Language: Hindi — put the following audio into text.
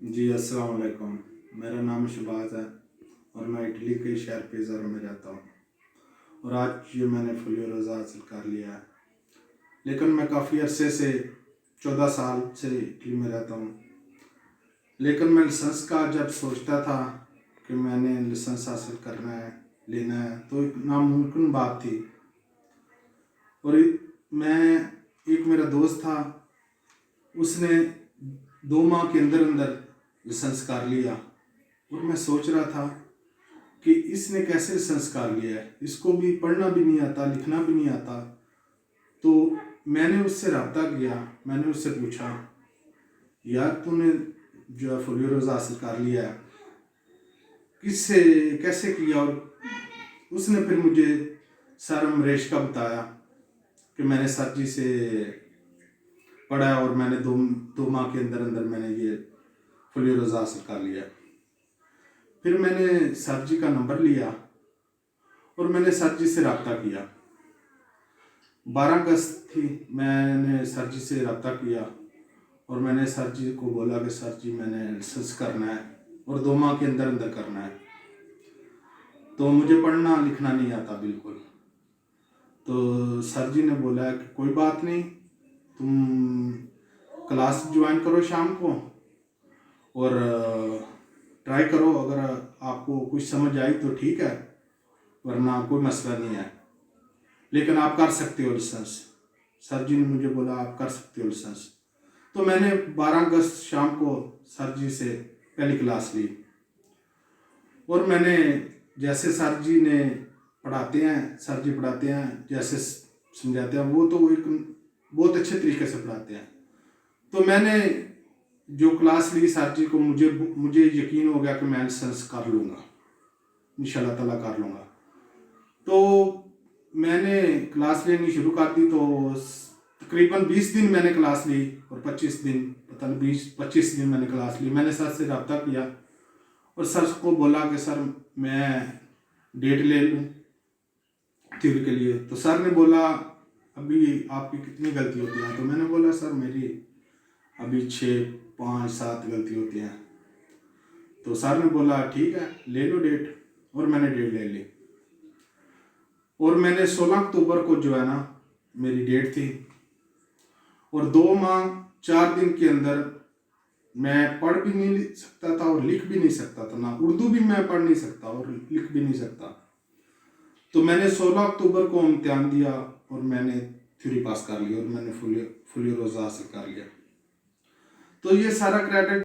जी अस्सलाम वालेकुम। मेरा नाम शहबाज है और मैं इटली के शहर पेज़ारो में रहता हूँ और आज ये मैंने फुल रोज़ा हासिल कर लिया है। लेकिन मैं काफ़ी अरसे से 14 साल से इटली में रहता हूँ। लेकिन मैं लाइसेंस का जब सोचता था कि मैंने लाइसेंस हासिल करना है, लेना है, तो एक नामुमकिन बात थी। और एक मेरा दोस्त था, उसने 2 माह के अंदर अंदर लाइसेंस कर लिया और मैं सोच रहा था कि इसने कैसे लाइसेंस कर लिया है, इसको भी पढ़ना भी नहीं आता, लिखना भी नहीं आता। तो मैंने उससे रब्ता किया, मैंने उससे पूछा, यार तूने जो है फुल रोज़ा हासिल कर लिया है, किससे कैसे किया? और उसने फिर मुझे सर अमरेश का बताया कि मैंने सर जी से पढ़ा और मैंने दो माह के अंदर अंदर मैंने ये फुल रोज़ा हासिल कर लिया। फिर मैंने सर जी का नंबर लिया और मैंने सर जी से रब्ता किया। 12 अगस्त थी, मैंने सर जी से रब्ता किया और मैंने सर जी को बोला कि सर जी मैंने लाइसेंस करना है और 2 माह के अंदर अंदर करना है। तो मुझे पढ़ना लिखना नहीं आता बिल्कुल। तो सर जी ने बोला कि कोई बात नहीं, तुम क्लास ज्वाइन करो शाम को और ट्राई करो, अगर आपको कुछ समझ आई तो ठीक है, वरना कोई मसला नहीं है, लेकिन आप कर सकते हो लाइसेंस। सर जी ने मुझे बोला आप कर सकते हो लाइसेंस। तो मैंने 12 अगस्त शाम को सर जी से पहली क्लास ली और मैंने जैसे सर जी ने पढ़ाते हैं, सर जी पढ़ाते हैं जैसे समझाते हैं, वो तो एक बहुत अच्छे तरीके से पढ़ाते हैं। तो मैंने जो क्लास ली सर जी को, मुझे यकीन हो गया कि मैं लाइसेंस कर लूँगा, इंशाल्लाह ताला कर लूँगा। तो मैंने क्लास लेनी शुरू कर दी। तो तकरीबन 20 दिन मैंने क्लास ली और 25 दिन, पता नहीं 20-25 दिन मैंने क्लास ली। मैंने सर से रब्ता किया और सर को बोला कि सर मैं डेट ले लूँ थ्योरी के लिए। तो सर ने बोला अभी आपकी कितनी गलती होती है? तो मैंने बोला सर मेरी अभी 6-5-7 गलती होती हैं। तो सर ने बोला ठीक है ले लो डेट, और मैंने डेट ले ली और मैंने 16 अक्टूबर को जो है ना मेरी डेट थी और 2 माह 4 दिन के अंदर मैं पढ़ भी नहीं सकता था और लिख भी नहीं सकता था, ना उर्दू भी मैं पढ़ नहीं सकता और लिख भी नहीं सकता। तो मैंने 16 अक्टूबर को इम्तिहान दिया और मैंने थ्योरी पास कर ली और मैंने फुल रोज़ा हासिल कर लिया। तो ये सारा क्रेडिट